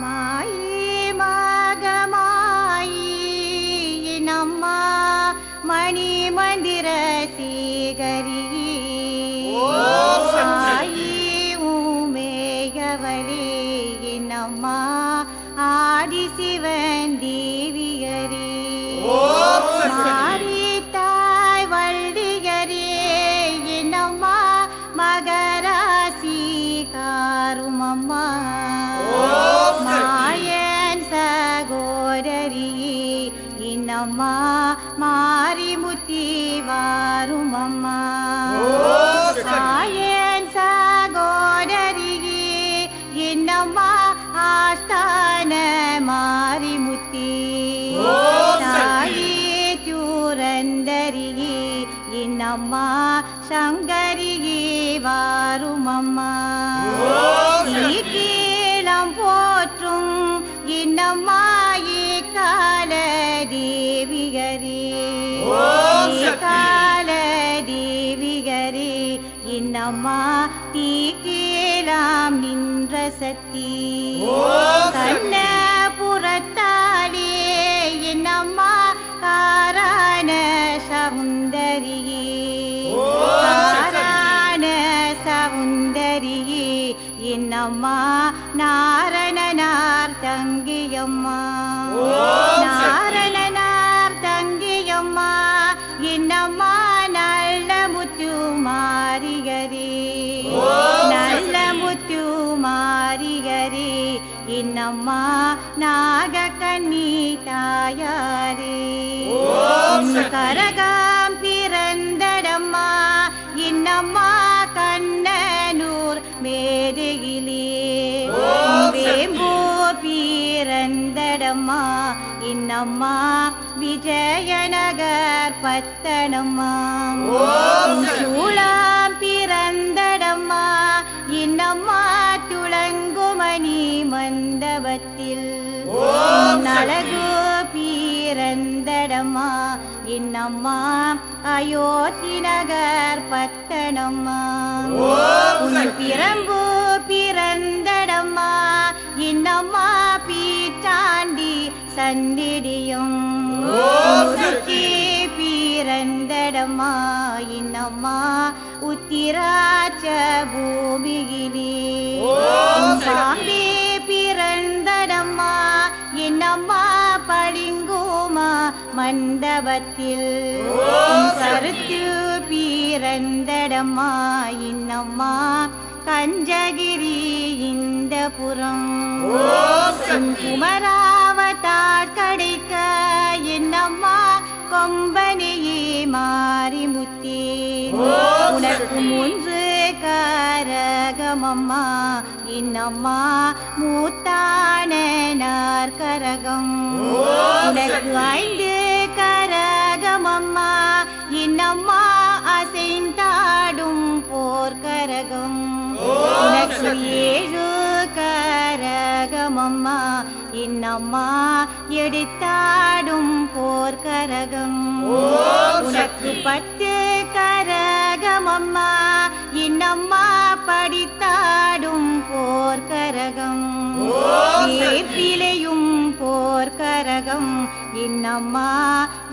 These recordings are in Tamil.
மாயி மகமாயி நம்மா மணி மந்திர சீகரி ஆயி உமேயவளே நம்மா ஆதி சிவன் தேவியரே மாரி தாய் வள்ளியரே நம்மா மகராசி காருமம்மா மாயன் சகோதரி இன்னம்மா மாரிமுத்தி வாருமம்மா மாயன் சகோதரி இன்னம்மா ஆஸ்தான மாரிமுத்தி தாயே துரந்தரி இன்னம்மா சங்கரியே வாருமம்மா போற்றும் இன்னம்மாயே கால தேவிகரே கால தேவிகரே இன்னம்மா தீக்கேலாம் நின்ற சக்தி கண்ண புறத்தாலே இன்னம்மா காரான சவுந்தரியே காரான சவுந்தரியே இன்னம்மா நாரணனார் தங்கியம்மா நாரணனார் தங்கியம்மா இன்னம்மா நல்ல முத்து மாரிகரே நல்ல முத்து மாரிகரே இன்னம்மா நாகக்கண்ணி தாயாரே கரகம் பிறந்தடம்மா இன்னம்மா கண்ணனூர் மேதையிலே வேம்போ பிறந்தடம்மா இன்னம்மா விஜயநகர் பத்தனம்மா சூளாம் பிறந்தடம்மா இன்னம்மா துளங்குமணி மண்டபத்தில் நலகு பிறந்தடம்மா இன்னம்மா அயோத்தி நகர் பத்தனம்மா பிரம்பு பிறந்தடம்மா இன்னம்மா பீட்டாண்டி சந்திடியும் பிறந்தடம்மா இன்னம்மா உத்திராட்ச பூமியிலே சாம்பி பிறந்தடம்மா இன்னம்மா பளிங்குமா மண்டபத்தில் கருத்து பிறந்தடம்மா இன்னம்மா கஞ்சகிரி இந்த புறம் குமராவதார் கிடைக்க என்னம்மா கொம்பனையே மாரிமுத்தே உனக்கு முன்று கரகமம்மா இன்னம்மா மூத்தானார் கரகம் உனக்கு 5 கரகமம்மா இன்னம்மா அசைந்தாடும் போர்க்கரகம் உனக்கு 7 கரகமம்மா இன்னம்மா எடுத்தாடும் போர்க்கரகம் உனக்கு 10 கரகமம்மா இன்னம்மா படித்தாடும் போர்க்கரகம் வேப்பிலையும் போர்க்கரகம் இன்னம்மா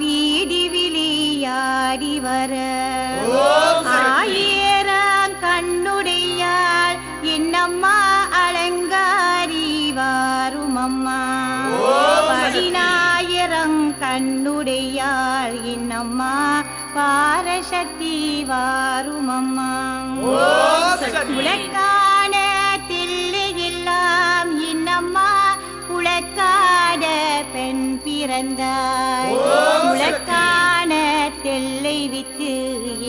வீதி விளையாடி வர ஆயிரம் கண்ணுடையாள் இன்னம்மா அலங்காரி வாருமம்மா 10,000 கண்ணுடையாள் இன்னம்மா பாரசக்தி வாருமம்மா உலக்கான தில்லையெல்லாம் இன்னம்மா உலக்காட பெண் பிறந்தாய் உலக்கான தெல்லை வித்து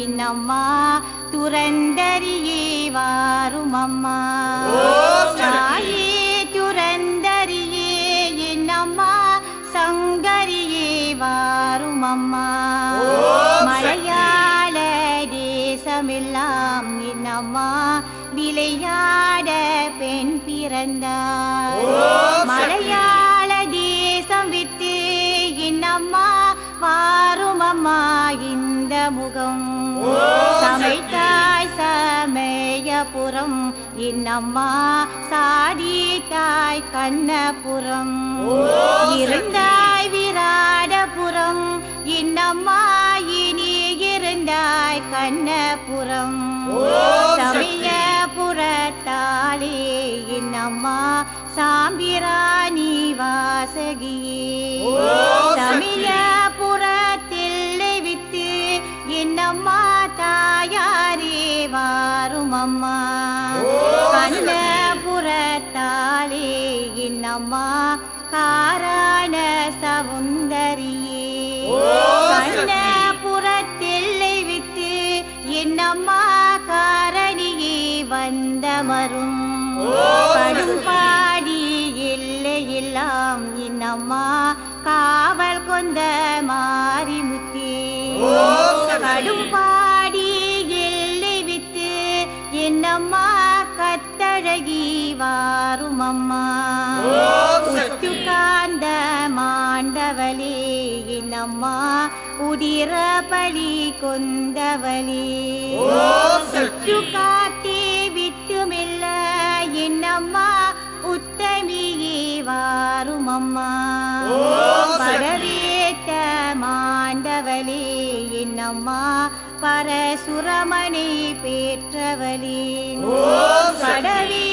இன்னம்மா துரந்தரியே வாருமம்மா தாயே துரந்தரியே இன்னம்மா சங்கரியே வாருமம்மா மலையாள தேசமெல்லாம் இன்னம்மா விளையாட பெண் பிறந்தார் மலையாள தேசம் விட்டு இன்னம்மா வாருமம்மா இந்த முகம் சமைத்தாய் சமைய புறம் இன்னம்மா சாடி தாய் கண்ணபுரம் இருந்தாய் விராடபுரம் இன்னம்மா இனி இருந்தாய் கண்ணபுரம் சமயபுரத்தாலே இன்னம்மா சாம்பிராணி வாசகியே சமயபுரத்தில் வித்து இன்னம்மா தாயாரே வாரும் அம்மா கண்ணபுரத்தாலே இன்னம்மா காரண சவுந்தரியே கண்ணபுரத்தில் வித்து இன்னம்மா காரணியே வந்தமரும் கடும்பாடி எல்லையெல்லாம் இன்னம்மா காவல் கொண்ட மாரிமுத்தே கடும்பாடி எல்லை வித்து என்னம்மா கத்தழகி வாரும் அம்மா உத்துக்காந்த மாண்டவளே என்னம்மா உதிர பலி கொண்டவளே சுற்று காத்தே வித்துமில்ல என்னம்மா உத்தமியே வாரும் அம்மா பரவேத்த மாண்டவளே என்னம்மா பரசுரமனை பெற்றவளே படவே